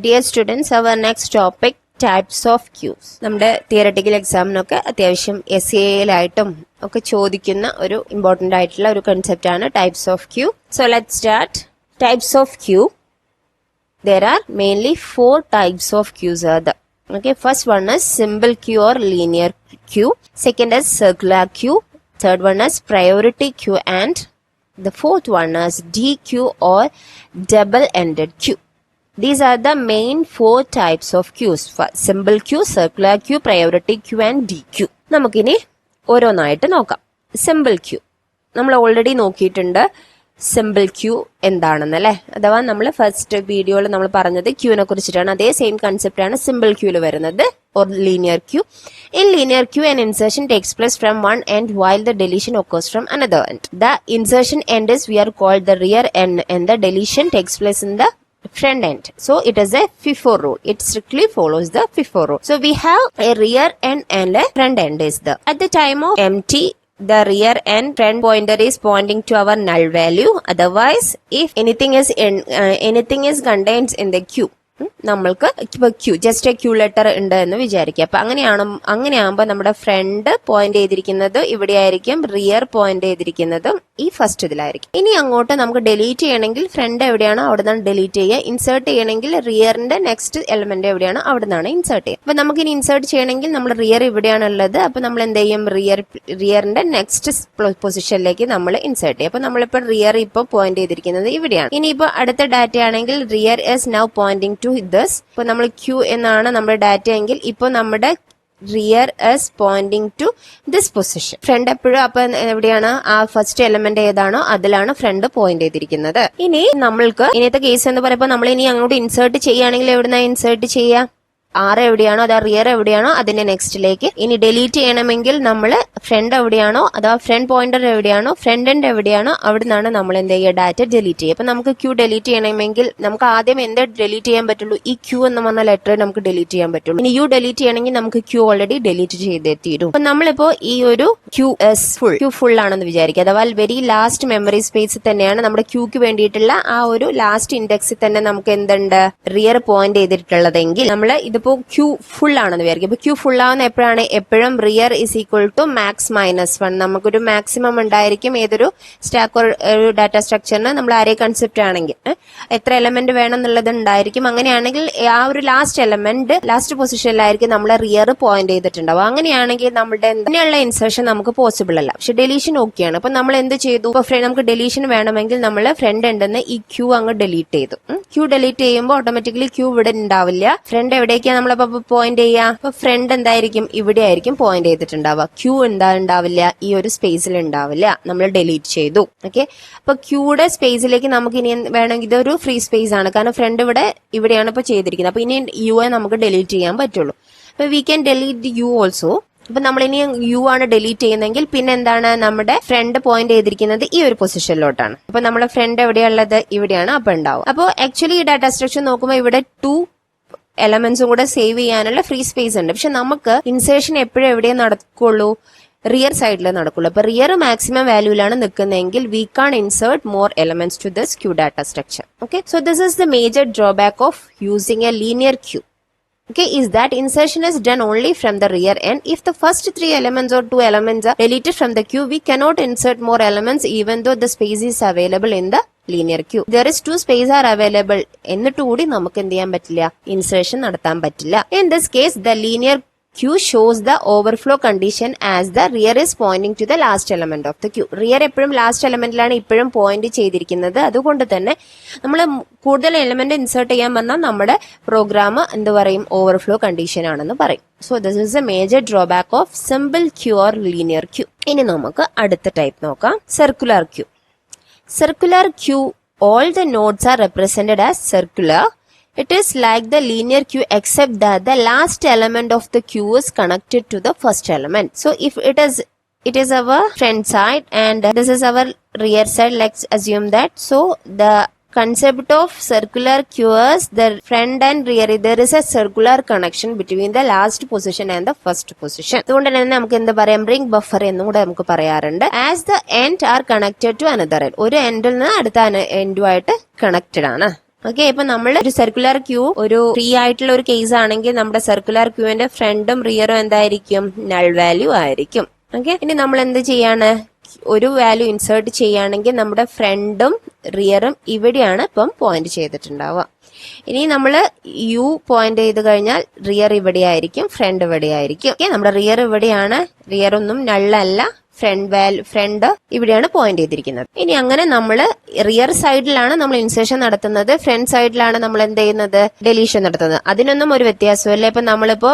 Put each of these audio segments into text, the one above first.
Dear students, our next topic types of queues. നമ്മുടെ theoretical എക്സാമിനൊക്കെ അത്യാവശ്യം SAയിലായിട്ടും ഒക്കെ ചോദിക്കുന്ന ഒരു ഇമ്പോർട്ടന്റ് ആയിട്ടുള്ള ഒരു കൺസെപ്റ്റ് ആണ് types of queue. So let's start. Types of queue. There are mainly 4 types of queues are there. Okay, first one is simple queue or linear queue. Second is circular queue. Third one is priority queue, and the fourth one is DQ or double-ended queue. These are the main 4 types of queues. Simple queue, circular queue, priority queue and DQ. നമുക്കിനി ഓരോന്നായിട്ട് നോക്കാം. Simple queue. നമ്മൾ already നോക്കിയിട്ടുണ്ട് simple Q എന്താണെന്ന് അല്ലെ. അഥവാ നമ്മൾ first വീഡിയോയിൽ നമ്മൾ പറഞ്ഞത് ക്യൂവിനെ കുറിച്ചിട്ടാണ്. അതേ സെയിം കൺസെപ്റ്റ് ആണ് സിമ്പിൾ ക്യൂവിൽ വരുന്നത്. or linear queue. In linear queue, an insertion takes place from one end while the deletion occurs from another end. The insertion end is we are called the rear end and the deletion takes place in the front end. So it is a FIFO rule. It strictly follows the FIFO rule. So we have a rear end and a front end is there. At the time of empty, the rear end front pointer is pointing to our null value. Otherwise, if anything is contained in the queue, നമ്മൾക്ക് ഇപ്പൊ queue just a Q letter ഉണ്ട് എന്ന് വിചാരിക്കുക. അപ്പൊ അങ്ങനെയാകുമ്പോൾ നമ്മുടെ front point ചെയ്തിരിക്കുന്നത് ഇവിടെ ആയിരിക്കും, റിയർ പോയിന്റ് ചെയ്തിരിക്കുന്നതും ഈ ഫസ്റ്റ് ഇതിലായിരിക്കും. ഇനി അങ്ങോട്ട് നമുക്ക് ഡിലീറ്റ് ചെയ്യണമെങ്കിൽ ഫ്രണ്ട് എവിടെയാണോ അവിടെ നിന്നാണ് ഡിലീറ്റ് ചെയ്യുക. ഇൻസേർട്ട് ചെയ്യണമെങ്കിൽ റിയറിന്റെ നെക്സ്റ്റ് എലമെന്റ് എവിടെയാണോ അവിടെ നിന്നാണ് ഇൻസേർട്ട് ചെയ്യുക. അപ്പൊ നമുക്ക് ഇനി ഇൻസേർട്ട് ചെയ്യണമെങ്കിൽ നമ്മൾ റിയർ ഇവിടെയാണ് ഉള്ളത്. അപ്പൊ നമ്മൾ എന്ത് ചെയ്യും, റിയറിന്റെ നെക്സ്റ്റ് പൊസിഷനിലേക്ക് നമ്മൾ ഇൻസേർട്ട് ചെയ്യും. അപ്പൊ നമ്മളിപ്പോ റിയർ ഇപ്പൊ പോയിന്റ് ചെയ്തിരിക്കുന്നത് ഇവിടെയാണ്. ഇനിയിപ്പോ അടുത്ത ഡാറ്റ ആണെങ്കിൽ rear is now pointing to this. ഇപ്പൊ നമ്മൾ ക്യൂ എന്നാണ് നമ്മുടെ ഡാറ്റ എങ്കിൽ ഇപ്പൊ നമ്മുടെ rear is pointing to this position. Front എപ്പോഴും അപ്പൊ എവിടെയാണ്, ആ ഫസ്റ്റ് എലമെന്റ് ഏതാണോ അതിലാണ് ഫ്രണ്ട് പോയിന്റ് ചെയ്തിരിക്കുന്നത്. ഇനി നമ്മൾക്ക് ഇനിയത്തെ കേസ് എന്ന് പറയുമ്പോൾ നമ്മൾ ഇനി അങ്ങോട്ട് ഇൻസേർട്ട് ചെയ്യുകയാണെങ്കിൽ എവിടുന്ന ഇൻസേർട്ട് ചെയ്യാം, ആർ എവിടെയാണോ അതാ റിയർ എവിടെയാണോ അതിന്റെ നെക്സ്റ്റിലേക്ക്. ഇനി ഡിലീറ്റ് ചെയ്യണമെങ്കിൽ നമ്മൾ ഫ്രണ്ട് എവിടെയാണോ അതാ ഫ്രണ്ട് പോയിന്റർ എവിടെയാണോ ഫ്രണ്ട് എൻഡ് എവിടെയാണോ അവിടെ നിന്നാണ് നമ്മൾ എന്ത് ചെയ്യുക, ഡാറ്റ ഡിലീറ്റ് ചെയ്യുക. അപ്പൊ നമുക്ക് ക്യൂ ഡിലീറ്റ് ചെയ്യണമെങ്കിൽ നമുക്ക് ആദ്യം എന്ത് ഡിലീറ്റ് ചെയ്യാൻ പറ്റുള്ളൂ, ഈ ക്യൂ എന്ന് പറഞ്ഞ ലെറ്റർ നമുക്ക് ഡിലീറ്റ് ചെയ്യാൻ പറ്റുള്ളൂ. ഇനി യു ഡിലീറ്റ് ചെയ്യണമെങ്കിൽ നമുക്ക് ക്യൂ ഓൾറെഡി ഡിലീറ്റ് ചെയ്തേ തീരും. അപ്പൊ നമ്മളിപ്പോ ഈ ഒരു ക്യൂ ഫുൾ ആണെന്ന് വിചാരിക്കുക. അഥവാ വെരി ലാസ്റ്റ് മെമ്മറി സ്പേസിൽ തന്നെയാണ് നമ്മുടെ ക്യൂക്ക് വേണ്ടിയിട്ടുള്ള ആ ഒരു ലാസ്റ്റ് ഇൻഡെക്സിൽ തന്നെ നമുക്ക് എന്തുണ്ട്, റിയർ പോയിന്റ് ചെയ്തിട്ടുള്ളതെങ്കിൽ നമ്മൾ ഇതിപ്പോ ക്യൂ ഫുൾ ആണെന്ന് വിചാരിക്കും. ഇപ്പൊ ക്യൂ ഫുൾ ആവുന്ന എപ്പോഴാണ്, എപ്പോഴും rear is equal to max -1. നമുക്കൊരു മാക്സിമം ഉണ്ടായിരിക്കും ഏതൊരു സ്റ്റാക്ക് ഒരു ഡാറ്റ സ്ട്രക്ചറിന് നമ്മൾ അറേ കൺസെപ്റ്റ് ആണെങ്കിൽ എത്ര എലമെന്റ് വേണം എന്നുള്ളത് ഉണ്ടായിരിക്കും. അങ്ങനെയാണെങ്കിൽ ആ ഒരു ലാസ്റ്റ് എലമെന്റ് ലാസ്റ്റ് പൊസിഷനിലായിരിക്കും നമ്മൾ റിയർ പോയിന്റ് ചെയ്തിട്ടുണ്ടാവും. അങ്ങനെയാണെങ്കിൽ നമ്മുടെ ഇങ്ങനെയുള്ള ഇൻസേർഷൻ നമുക്ക് പോസിബിൾ അല്ല. പക്ഷെ ഡെലീഷൻ ഓക്കെയാണ്. അപ്പൊ നമ്മൾ എന്ത് ചെയ്തു, ഇപ്പൊ നമുക്ക് ഡെലീഷൻ വേണമെങ്കിൽ നമ്മൾ ഫ്രണ്ട് എൻഡിന്ന് ഈ ക്യൂ അങ്ങ് ഡിലീറ്റ് ചെയ്തു. ക്യൂ ഡിലീറ്റ് ചെയ്യുമ്പോൾ ഓട്ടോമാറ്റിക്കലി ക്യൂ ഇവിടെ ഉണ്ടാവില്ല. ഫ്രണ്ട് എവിടേക്കാണ് നമ്മളപ്പോ പോയിന്റ് ചെയ്യുക, അപ്പൊ ഫ്രണ്ട് എന്തായിരിക്കും, ഇവിടെ ആയിരിക്കും പോയിന്റ് ചെയ്തിട്ടുണ്ടാവുക. ക്യൂ ഉണ്ടാവില്ല, ഈ ഒരു സ്പേസിൽ ഉണ്ടാവില്ല, നമ്മൾ ഡിലീറ്റ് ചെയ്തു. ഓക്കെ, അപ്പൊ ക്യൂയുടെ സ്പേസിലേക്ക് നമുക്ക് ഇനി വേണമെങ്കിൽ ഇതൊരു ഫ്രീ സ്പേസ് ആണ്, കാരണം ഫ്രണ്ട് ഇവിടെയാണ് ഇപ്പൊ ചെയ്തിരിക്കുന്നത്. അപ്പൊ ഇനി യു നമുക്ക് ഡിലീറ്റ് ചെയ്യാൻ പറ്റുള്ളൂ. അപ്പൊ we can delete you also. അപ്പൊ നമ്മൾ ഇനി യു ആണ് ഡിലീറ്റ് ചെയ്യുന്നതെങ്കിൽ പിന്നെ എന്താണ്, നമ്മുടെ ഫ്രണ്ട് പോയിന്റ് ചെയ്തിരിക്കുന്നത് ഈ ഒരു പൊസിഷനിലോട്ടാണ്. അപ്പൊ നമ്മുടെ ഫ്രണ്ട് എവിടെയുള്ളത്, ഇവിടെയാണ് അപ്പൊ ഉണ്ടാവും. അപ്പൊ ആക്ച്വലി ഈ ഡാറ്റ സ്ട്രക്ചർ നോക്കുമ്പോൾ ഇവിടെ 2 എലമെന്റ്സും കൂടെ സേവ് ചെയ്യാനുള്ള ഫ്രീ സ്പേസ് ഉണ്ട്. പക്ഷെ നമുക്ക് ഇൻസേർഷൻ എപ്പോഴും എവിടെയേ നടക്കുള്ളൂ, റിയർ സൈഡിൽ നടക്കുള്ളൂ. അപ്പൊ റിയർ മാക്സിമം വാല്യൂലാണ് നിൽക്കുന്നതെങ്കിൽ we can insert more elements to this queue data structure. Okay, so this is the major drawback of using a linear queue. Okay, is that insertion is done only from the rear end. If the first 3 elements or 2 elements are deleted from the queue, we cannot insert more elements even though the space is available in the linear queue. There is 2 space are available. എന്നിട്ട് കൂടി നമുക്ക് എന്ത് ചെയ്യാൻ പറ്റില്ല, insertion നടത്താൻ പറ്റില്ല. In this case, the linear queue shows the overflow condition as the rear is pointing to the last element of the queue. Rear എപ്പോഴും last എലമെന്റിലാണ് ഇപ്പോഴും പോയിന്റ് ചെയ്തിരിക്കുന്നത്. അതുകൊണ്ട് തന്നെ നമ്മൾ കൂടുതൽ എലമെന്റ് ഇൻസേർട്ട് ചെയ്യാൻ വന്നാൽ നമ്മുടെ പ്രോഗ്രാം എന്ത് പറയും, ഓവർഫ്ലോ കണ്ടീഷൻ ആണെന്ന് പറയും. So this is a major drawback of simple queue or linear queue. ഇനി നമുക്ക് അടുത്ത ടൈപ്പ് നോക്കാം, circular queue. Circular queue, all the nodes are represented as circular. It is like the linear queue except that the last element of the queue is connected to the first element. So if it is our front side and this is our rear side, let's assume that. So the concept of circular queues, the front and rear, there is a circular connection between the last position and the first position. അതുകൊണ്ട് തന്നെ നമുക്ക് എന്ത് പറയാം, ring buffer എന്നും കൂടെ നമുക്ക് പറയാറുണ്ട്. As the end are connected to another end, ഒരു എൻഡിൽ നിന്ന് അടുത്ത എൻഡുമായിട്ട് കണക്റ്റഡ് ആണ്. ഓക്കെ, ഇപ്പൊ നമ്മൾ ഒരു സർക്കുലർ ക്യൂ ഒരു ഫ്രീ ആയിട്ടുള്ള ഒരു കേസ് ആണെങ്കിൽ നമ്മുടെ സർക്കുലർ ക്യൂവിന്റെ ഫ്രണ്ടും റിയറും എന്തായിരിക്കും? നൾ വാല്യൂ ആയിരിക്കും. ഓക്കെ, ഇനി നമ്മൾ എന്ത് ചെയ്യാണ്? ഒരു വാല്യൂ ഇൻസേർട്ട് ചെയ്യുകയാണെങ്കിൽ നമ്മുടെ ഫ്രണ്ടും റിയറും ഇവിടെയാണ് ഇപ്പം പോയിന്റ് ചെയ്തിട്ടുണ്ടാവുക. ഇനി നമ്മൾ യു പോയിന്റ് ചെയ്ത് കഴിഞ്ഞാൽ റിയർ ഇവിടെ ആയിരിക്കും, ഫ്രണ്ട് ഇവിടെ ആയിരിക്കും. ഓക്കെ, നമ്മുടെ റിയർ ഇവിടെയാണ്, റിയർ ഒന്നും നള്ളല്ല, ഫ്രണ്ട് ഇവിടെയാണ് പോയിന്റ് ചെയ്തിരിക്കുന്നത്. ഇനി അങ്ങനെ നമ്മൾ റിയർ സൈഡിലാണ് നമ്മൾ ഇൻസേർഷൻ നടത്തുന്നത്, ഫ്രണ്ട് സൈഡിലാണ് നമ്മൾ എന്ത് ചെയ്യുന്നത്? ഡെലീഷൻ നടത്തുന്നത്. അതിനൊന്നും ഒരു വ്യത്യാസമില്ല. ഇപ്പൊ നമ്മളിപ്പോ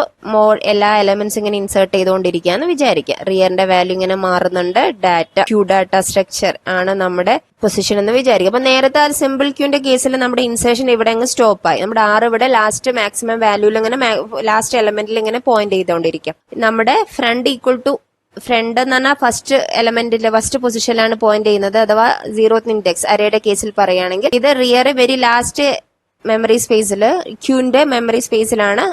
എല്ലാ എലമെന്റ്സ് ഇങ്ങനെ ഇൻസേർട്ട് ചെയ്തുകൊണ്ടിരിക്കുകയെന്ന് വിചാരിക്കുക. റിയറിന്റെ വാല്യൂ ഇങ്ങനെ മാറുന്നുണ്ട്, ക്യൂ ഡാറ്റ സ്ട്രക്ചർ ആണ് നമ്മുടെ പൊസിഷൻ എന്ന് വിചാരിക്കുക. അപ്പൊ നേരത്തെ ആ സിമ്പിൾ ക്യൂന്റെ കേസിൽ നമ്മുടെ ഇൻസേർഷൻ ഇവിടെ അങ്ങ് സ്റ്റോപ്പ് ആയി. നമ്മുടെ ആർ ഇവിടെ ലാസ്റ്റ് മാക്സിമം വാല്യൂയിൽ ഇങ്ങനെ ലാസ്റ്റ് എലമെന്റിൽ ഇങ്ങനെ പോയിന്റ് ചെയ്തുകൊണ്ടിരിക്കും. നമ്മുടെ ഫ്രണ്ട് ഈക്വൽ ടു ഫ്രണ്ട് എന്ന് പറഞ്ഞാൽ ഫസ്റ്റ് എലമെന്റിന്റെ ഫസ്റ്റ് പൊസിഷനിലാണ് പോയിന്റ് ചെയ്യുന്നത്, അഥവാ 0th ഇൻഡെക്സ് അരയുടെ കേസിൽ പറയുകയാണെങ്കിൽ. ഇത് റിയർ വെരി ലാസ്റ്റ് മെമ്മറി സ്പേസിൽ ക്യൂന്റെ മെമ്മറി സ്പേസിലാണ്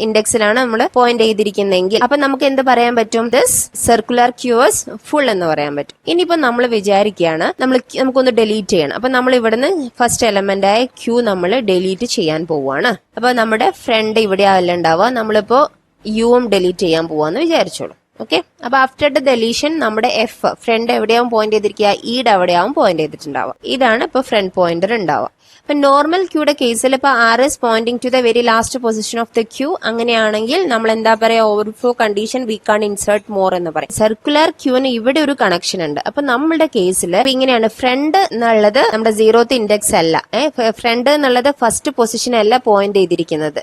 ഇൻഡെക്സിലാണ് നമ്മൾ പോയിന്റ് ചെയ്തിരിക്കുന്നതെങ്കിൽ അപ്പൊ നമുക്ക് എന്ത് പറയാൻ പറ്റും? ദിസ് സർക്കുലർ ക്യൂസ് ഫുൾ എന്ന് പറയാൻ പറ്റും. ഇനിയിപ്പോ നമ്മൾ വിചാരിക്കുകയാണ് നമുക്കൊന്ന് ഡിലീറ്റ് ചെയ്യണം. അപ്പൊ നമ്മൾ ഇവിടുന്ന് ഫസ്റ്റ് എലമെന്റ് ആയ ക്യൂ നമ്മൾ ഡിലീറ്റ് ചെയ്യാൻ പോവുകയാണ്. അപ്പൊ നമ്മുടെ ഫ്രണ്ട് ഇവിടെ ആവില്ല ഉണ്ടാവുക, നമ്മളിപ്പോ യുവും ഡിലീറ്റ് ചെയ്യാൻ പോവാന്ന് വിചാരിച്ചോളൂ. ഓക്കെ, അപ്പൊ ആഫ്റ്റർ ദ ഡെലീഷൻ നമ്മുടെ എഫ് ഫ്രണ്ട് എവിടെയാവും പോയിന്റ് ചെയ്തിരിക്കുക? ഈഡ് എവിടെയാവും പോയിന്റ് ചെയ്തിട്ടുണ്ടാവുക. ഇതാണ് ഇപ്പൊ ഫ്രണ്ട് പോയിന്റർ ഉണ്ടാവുക. ഇപ്പൊ നോർമൽ ക്യൂയുടെ കേസിൽ ഇപ്പൊ R is pointing to the very last position of the queue. അങ്ങനെയാണെങ്കിൽ നമ്മൾ എന്താ പറയാ? Overflow condition we can insert more എന്ന് പറയും. സർക്കുലർ ക്യൂവിന് ഇവിടെ ഒരു കണക്ഷൻ ഉണ്ട്. അപ്പൊ നമ്മളുടെ കേസിൽ ഇങ്ങനെയാണ്. ഫ്രണ്ട് എന്നുള്ളത് നമ്മുടെ 0th ഇൻഡെക്സ് അല്ല, ഫ്രണ്ട് എന്നുള്ളത് ഫസ്റ്റ് പൊസിഷൻ അല്ല പോയിന്റ് ചെയ്തിരിക്കുന്നത്,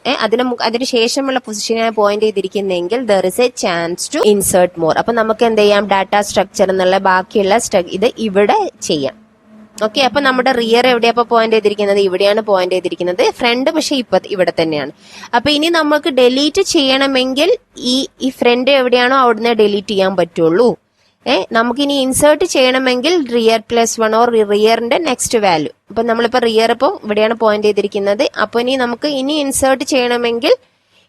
അതിന് ശേഷമുള്ള പൊസിഷനാണ് പോയിന്റ് ചെയ്തിരിക്കുന്നതെങ്കിൽ there is a chance to insert more. അപ്പൊ നമുക്ക് എന്ത് ചെയ്യാം? ഡാറ്റ സ്ട്രക്ചർ എന്നുള്ള ബാക്കിയുള്ള ഇത് ഇവിടെ ചെയ്യാം. ഓക്കെ, അപ്പൊ നമ്മുടെ റിയർ എവിടെയാ പോയിന്റ് ചെയ്തിരിക്കുന്നത്? ഇവിടെയാണ് പോയിന്റ് ചെയ്തിരിക്കുന്നത്. ഫ്രണ്ട് പക്ഷെ ഇവിടെ തന്നെയാണ്. അപ്പൊ ഇനി നമുക്ക് ഡിലീറ്റ് ചെയ്യണമെങ്കിൽ ഈ ഫ്രണ്ട് എവിടെയാണോ അവിടുന്ന് ഡിലീറ്റ് ചെയ്യാൻ പറ്റുള്ളൂ. നമുക്കിനി ഇൻസേർട്ട് ചെയ്യണമെങ്കിൽ റിയർ +1 ഓർ റിയറിന്റെ നെക്സ്റ്റ് വാല്യൂ. അപ്പൊ നമ്മളിപ്പോ റിയർ ഇപ്പൊ ഇവിടെയാണ് പോയിന്റ് ചെയ്തിരിക്കുന്നത്. അപ്പൊ ഇനി നമുക്ക് ഇൻസേർട്ട് ചെയ്യണമെങ്കിൽ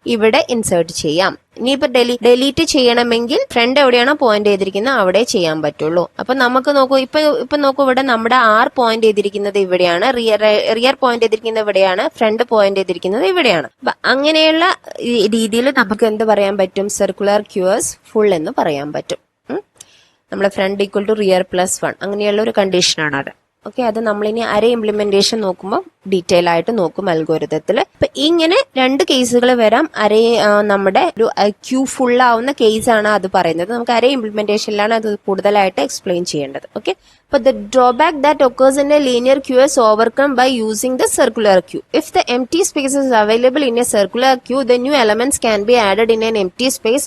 ഇവിടെ ഇൻസേർട്ട് ചെയ്യാം. ഇനിയിപ്പോ ഡിലീറ്റ് ചെയ്യണമെങ്കിൽ ഫ്രണ്ട് എവിടെയാണോ പോയിന്റ് ചെയ്തിരിക്കുന്നത് അവിടെ ചെയ്യാൻ പറ്റുള്ളൂ. അപ്പൊ നമുക്ക് നോക്കൂ, ഇപ്പൊ നോക്കൂ, ഇവിടെ നമ്മുടെ ആർ പോയിന്റ് ചെയ്തിരിക്കുന്നത് ഇവിടെയാണ്, റിയർ പോയിന്റ് ചെയ്തിരിക്കുന്നത് ഇവിടെയാണ്, ഫ്രണ്ട് പോയിന്റ് ചെയ്തിരിക്കുന്നത് ഇവിടെയാണ്. അപ്പൊ അങ്ങനെയുള്ള രീതിയിൽ നമുക്ക് എന്ത് പറയാൻ പറ്റും? സർക്കുലർ ക്യൂസ് ഫുൾ എന്ന് പറയാൻ പറ്റും. നമ്മളെ ഫ്രണ്ട് ഈക്വൽ ടു റിയർ +1 അങ്ങനെയുള്ള ഒരു കണ്ടീഷനാണ് അത്. ഓക്കെ, അത് നമ്മളിനി അരേ ഇംപ്ലിമെന്റേഷൻ നോക്കുമ്പോൾ ഡീറ്റെയിൽ ആയിട്ട് നോക്കും അൽഗോരിതത്തിൽ. ഇപ്പൊ ഇങ്ങനെ 2 കേസുകൾ വരാം. അരേ നമ്മുടെ ഒരു ക്യൂ ഫുൾ ആവുന്ന കേസാണ് അത് പറയുന്നത്. നമുക്ക് അരേ ഇംപ്ലിമെന്റേഷനിലാണ് അത് കൂടുതലായിട്ട് എക്സ്പ്ലെയിൻ ചെയ്യേണ്ടത്. ഓക്കെ, അപ്പൊ the drawback that occurs in a linear queue is overcome by using the circular queue. If the empty space is available in a circular queue, the new elements can be added in an empty space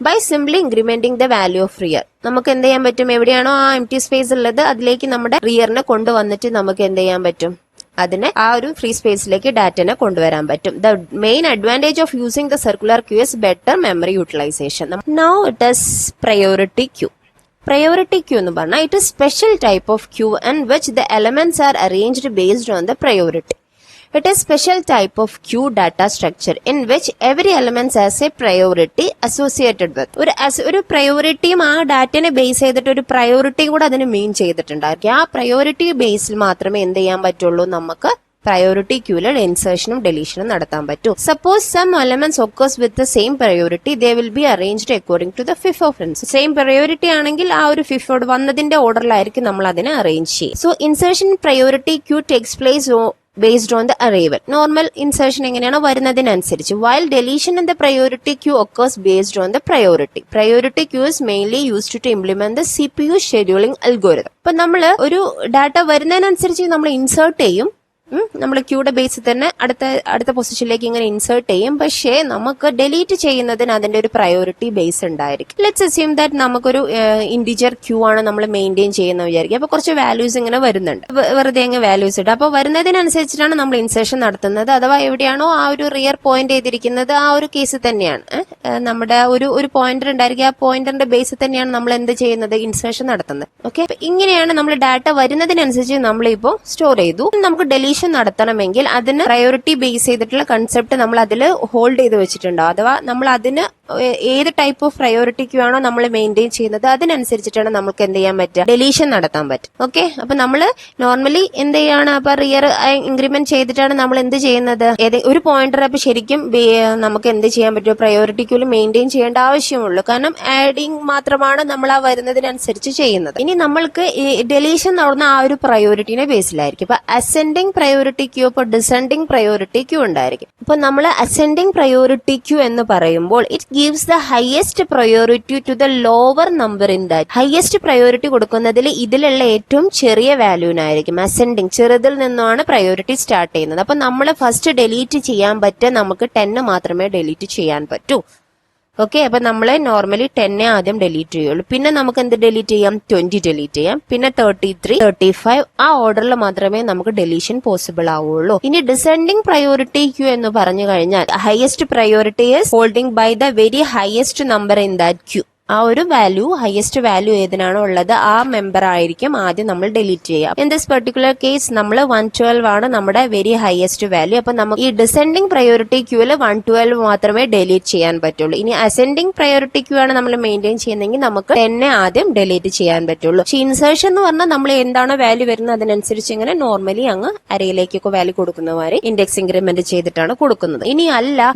by simply incrementing the value of rear. നമുക്ക് എന്ത് ചെയ്യാൻ പറ്റും? എവിടെയാണോ ആ empty space ഉള്ളത് അതിലേക്ക് നമ്മുടെ റിയറിനെ കൊണ്ടുവന്നിട്ട് നമുക്ക് എന്ത് ചെയ്യാൻ പറ്റും? അതിനെ ആ ഒരു ഫ്രീ സ്പേസിലേക്ക് ഡാറ്റനെ കൊണ്ടുവരാൻ പറ്റും. The main advantage of using the circular queue is better memory utilisation. Now it is priority queue. Priority queue എന്ന് പറഞ്ഞാൽ it is special type of queue and which the elements are arranged based on the priority. It is special type of queue data structure in which every element has a priority associated with. ഒരു പ്രയോറിറ്റിയും ആ ഡാറ്റനെ base ചെയ്തിട്ട് ഒരു priority കൂടെ അതിന് മീൻ ചെയ്തിട്ടുണ്ടായിരിക്കും. ആ priority ബേസിൽ മാത്രമേ എന്ത് ചെയ്യാൻ പറ്റുള്ളൂ? നമുക്ക് പ്രയോറിറ്റി ക്യൂവിൽ ഇൻസേർഷനും ഡെലീഷനും നടത്താൻ പറ്റൂ. Suppose some elements occurs with the same priority, they will be arranged according to the FIFO principle. Same priority ആണെങ്കിൽ ആ ഒരു FIFO വന്നതിന്റെ ഓർഡറിലായിരിക്കും നമ്മൾ അതിനെ അറേഞ്ച് ചെയ്യും. So insertion priority queue takes place based on the arrival. Normal insertion എങ്ങനെയാണോ വരുന്നതിനനുസരിച്ച്. While deletion in the priority queue occurs based on the priority. Priority queue is mainly used to implement the CPU scheduling algorithm. അപ്പൊ നമ്മൾ ഒരു data വരുന്നതിനനുസരിച്ച് നമ്മൾ insert ചെയ്യും. നമ്മൾ ക്യൂയുടെ ബേസിൽ തന്നെ അടുത്ത പൊസിഷനിലേക്ക് ഇങ്ങനെ ഇൻസേർട്ട് ചെയ്യും. പക്ഷേ നമുക്ക് ഡിലീറ്റ് ചെയ്യുന്നതിന് അതിന്റെ ഒരു പ്രയോറിറ്റി ബേസ് ഉണ്ടായിരിക്കും. ലെറ്റ്സ് അസ്യൂം ദാറ്റ് നമുക്കൊരു ഇന്റിജർ ക്യൂ ആണ് നമ്മൾ മെയിൻറ്റെയിൻ ചെയ്യുന്ന വിചാരിക്കും. അപ്പൊ കുറച്ച് വാല്യൂസ് ഇങ്ങനെ വരുന്നുണ്ട്, വെറുതെ അങ്ങ് വാല്യൂസ് ഇട്ട്. അപ്പൊ വരുന്നതിനനുസരിച്ചിട്ടാണ് നമ്മൾ ഇൻസേർഷൻ നടത്തുന്നത്. അഥവാ എവിടെയാണോ ആ ഒരു റിയർ പോയിന്റ് ചെയ്തിരിക്കുന്നത് ആ ഒരു കേസിൽ തന്നെയാണ് നമ്മുടെ ഒരു പോയിന്റർ ഉണ്ടായിരിക്കും. ആ പോയിന്ററിന്റെ ബേസിൽ തന്നെയാണ് നമ്മൾ എന്ത് ചെയ്യുന്നത്? ഇൻസേർഷൻ നടത്തുന്നത്. ഓക്കെ, ഇങ്ങനെയാണ് നമ്മൾ ഡാറ്റ വരുന്നതിനനുസരിച്ച് നമ്മളിപ്പോ സ്റ്റോർ ചെയ്തു. നമുക്ക് ഡെലീഷൻ ഡെലീഷൻ നടത്തണമെങ്കിൽ അതിന് പ്രയോറിറ്റി ബേസ് ചെയ്തിട്ടുള്ള കൺസെപ്റ്റ് നമ്മൾ അതിൽ ഹോൾഡ് ചെയ്ത് വെച്ചിട്ടുണ്ടോ, അഥവാ നമ്മൾ അതിന് ഏത് ടൈപ്പ് ഓഫ് പ്രയോറിറ്റി ക്യൂ ആണോ നമ്മൾ മെയിൻറ്റെയിൻ ചെയ്യുന്നത് അതിനനുസരിച്ചിട്ടാണ് നമുക്ക് എന്ത് ചെയ്യാൻ പറ്റുക, ഡെലീഷൻ നടത്താൻ പറ്റും. ഓക്കെ, അപ്പൊ നമ്മൾ നോർമലി എന്ത് ചെയ്യാണ്, അപ്പൊ റിയർ ഇൻക്രിമെന്റ് ചെയ്തിട്ടാണ് നമ്മൾ എന്ത് ചെയ്യുന്നത്, ഒരു പോയിന്റർ അപ്പൊ ശരിക്കും നമുക്ക് എന്ത് ചെയ്യാൻ പറ്റും, പ്രയോറിറ്റി ക്യൂല് മെയിൻറ്റെയിൻ ചെയ്യേണ്ട ആവശ്യമുള്ളൂ. കാരണം ആഡിങ് മാത്രമാണ് നമ്മൾ ആ വരുന്നതിനനുസരിച്ച് ചെയ്യുന്നത്. ഇനി നമ്മൾക്ക് ഈ ഡെലീഷൻ നടന്ന ആ ഒരു പ്രയോറിറ്റിനെ ബേസിലായിരിക്കും. ഇപ്പൊ അസെൻഡിങ് പ്രയോറിറ്റി ക്യൂ, ഇപ്പൊ ഡിസെൻഡിങ് പ്രയോറിറ്റി ക്യൂ ഉണ്ടായിരിക്കും. ഇപ്പൊ നമ്മൾ അസെൻഡിങ് പ്രയോറിറ്റി ക്യൂ എന്ന് പറയുമ്പോൾ it gives the highest priority to the lower number in that. Highest priority കൊടുക്കുന്നതിൽ ഇതിലുള്ള ഏറ്റവും ചെറിയ വാല്യൂനായിരിക്കും. അസെൻഡിങ് ചെറുതിൽ നിന്നാണ് പ്രയോറിറ്റി സ്റ്റാർട്ട് ചെയ്യുന്നത്. അപ്പൊ നമ്മൾ ഫസ്റ്റ് ഡിലീറ്റ് ചെയ്യാൻ പറ്റുക നമുക്ക് 10 മാത്രമേ ഡിലീറ്റ് ചെയ്യാൻ പറ്റൂ. ഓക്കെ, അപ്പൊ നമ്മളെ നോർമലി 10 ആദ്യം ഡിലീറ്റ് ചെയ്യുള്ളൂ. പിന്നെ നമുക്ക് എന്ത് ഡിലീറ്റ് ചെയ്യാം, 20 ഡിലീറ്റ് ചെയ്യാം, പിന്നെ 33, 35 ആ ഓർഡറിൽ മാത്രമേ നമുക്ക് ഡെലീഷൻ പോസിബിൾ ആവുള്ളൂ. ഇനി ഡിസെൻഡിങ് പ്രയോറിറ്റി ക്യൂ എന്ന് പറഞ്ഞു കഴിഞ്ഞാൽ highest priority is holding by the very highest number in that queue. ആ ഒരു വാല്യൂ, ഹയസ്റ്റ് വാല്യൂ ഏതിനാണോ ഉള്ളത് ആ മെമ്പർ ആയിരിക്കും ആദ്യം നമ്മൾ ഡിലീറ്റ് ചെയ്യാം. ഇൻ ദിസ് പെർട്ടിക്കുലർ കേസ് നമ്മൾ 112 ആണ് നമ്മുടെ വെരി ഹയസ്റ്റ് വാല്യൂ. അപ്പൊ നമുക്ക് ഈ ഡിസെൻഡിങ് പ്രയോറിറ്റി ക്യൂല് 112 മാത്രമേ ഡിലീറ്റ് ചെയ്യാൻ പറ്റുള്ളൂ. ഇനി അസെൻഡിങ് പ്രയോറിറ്റി ക്യൂ ആണ് നമ്മൾ മെയിൻറ്റെയിൻ ചെയ്യുന്നതെങ്കിൽ നമുക്ക് 10 ആദ്യം ഡിലീറ്റ് ചെയ്യാൻ പറ്റുള്ളൂ. പക്ഷെ ഇൻസേർഷൻ എന്ന് പറഞ്ഞാൽ നമ്മൾ എന്താണോ വാല്യൂ വരുന്നത് അതിനനുസരിച്ച് ഇങ്ങനെ നോർമലി അങ്ങ് അരയിലേക്കൊക്കെ വാല്യൂ കൊടുക്കുന്നവരെ ഇൻഡെക്സ് ഇൻക്രിമെന്റ് ചെയ്തിട്ടാണ് കൊടുക്കുന്നത്. ഇനി അല്ല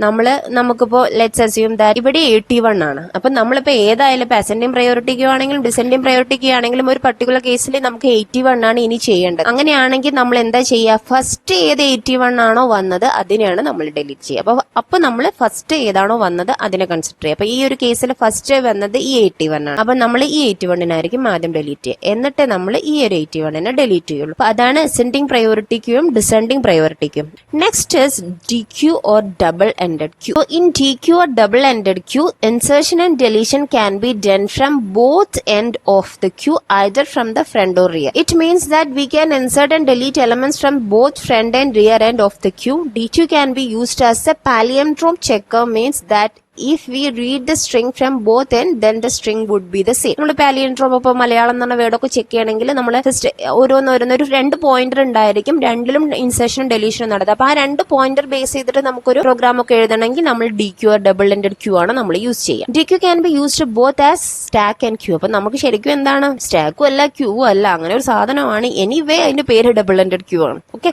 നമുക്കിപ്പോ ലെറ്റ്സ് അസ്യൂം ദാറ്റ് ഇവിടെ 81 ആണ്. അപ്പൊ നമ്മളിപ്പോ ഏതായാലും ഇപ്പൊ അസെൻഡിങ് പ്രയോറിറ്റി ക്യൂ ആണെങ്കിലും ഡിസെൻഡിങ് പ്രയോറിറ്റി ക്യൂ ആണെങ്കിലും ഒരു പർട്ടിക്കുലർ കേസിൽ നമുക്ക് 81 ആണ് ഇനി ചെയ്യേണ്ടത്. അങ്ങനെയാണെങ്കിൽ നമ്മൾ എന്താ ചെയ്യുക, ഫസ്റ്റ് ഏത് 81 ആണോ വന്നത് അതിനെയാണ് നമ്മൾ ഡിലീറ്റ് ചെയ്യുക. അപ്പൊ നമ്മൾ ഫസ്റ്റ് ഏതാണോ വന്നത് അതിനെ കൺസിഡർ ചെയ്യുക. അപ്പൊ ഈ ഒരു കേസിൽ ഫസ്റ്റ് വന്നത് ഈ 81 ആണ്. അപ്പൊ നമ്മൾ ഈ 81നായിരിക്കും ആദ്യം ഡിലീറ്റ് ചെയ്യുക, എന്നിട്ട് നമ്മൾ ഈ ഒരു 81നെ ഡിലീറ്റ് ചെയ്യുള്ളൂ. അപ്പൊ അതാണ് അസെൻഡിങ് പ്രയോറിറ്റി ക്യൂയും ഡിസെൻഡിങ് പ്രയോറിറ്റി ക്യൂയും. Next is DQ or double ended queue. So in DQ or double ended queue, insertion and deletion can be done from both end of the queue, either from the front or rear. It means that we can insert and delete elements from both front and rear end of the queue. DQ can be used as a palindrome checker, means that if we read the string from both end, then the string would be the same. നമ്മൾ palindrome ഇപ്പൊ മലയാളം എന്ന് പറഞ്ഞ വേർഡൊക്കെ check ചെയ്യണമെങ്കിൽ നമ്മൾ just ഓരോന്നോരോന്ന് ഒരു 2 pointer ഉണ്ടായിരിക്കും, രണ്ടിലും ഇൻസേർഷനും ഡെലീഷനും നടത്തുക. അപ്പൊ ആ 2 പോയിന്റർ ബേസ് ചെയ്തിട്ട് നമുക്കൊരു പ്രോഗ്രാം ഒക്കെ എഴുതണമെങ്കിൽ നമ്മൾ DQ or double ended queue ആണ് നമ്മൾ യൂസ് ചെയ്യുക. DQ can be used both as stack and queue. അപ്പൊ നമുക്ക് ശരിക്കും എന്താണ്, സ്റ്റാക്കും അല്ല ക്യൂ അല്ല, അങ്ങനെ ഒരു സാധനമാണ്. എനിവേ അതിന്റെ പേര് double ended queue ആണ്. Okay,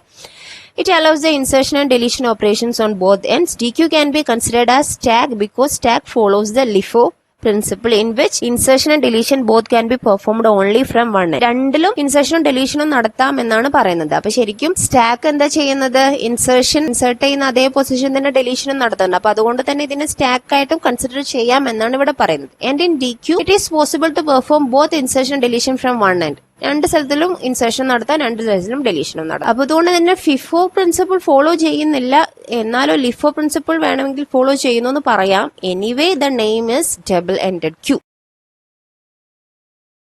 it allows the insertion and deletion operations on both ends. DQ can be considered as stack because stack follows the LIFO principle, in which insertion and deletion both can be performed only from one end. രണ്ടിലും ഇൻസേർഷനും ഡെലീഷനും നടത്താം എന്നാണ് പറയുന്നത്. അപ്പൊ ശരിക്കും stack എന്താ ചെയ്യുന്നത്, insert ചെയ്യുന്ന അതേ പൊസിഷൻ തന്നെ ഡെലീഷനും നടത്തുന്നുണ്ട്. അപ്പൊ അതുകൊണ്ട് തന്നെ ഇതിനെ സ്റ്റാക്ക് ആയിട്ടും കൺസിഡർ ചെയ്യാം എന്നാണ് ഇവിടെ പറയുന്നത്. And in DQ it is possible to perform both insertion and deletion from one end. 2 സ്ഥലത്തിലും insertion നടത്താം, 2 സ്ഥലത്തിലും ഡെലീഷനും നടത്താം. അപ്പൊ അതുകൊണ്ട് തന്നെ FIFO പ്രിൻസിപ്പിൾ ഫോളോ ചെയ്യുന്നില്ല, എന്നാലോ LIFO പ്രിൻസിപ്പിൾ വേണമെങ്കിൽ ഫോളോ ചെയ്യുന്നു എന്ന് പറയാം. Anyway the name is double ended Q.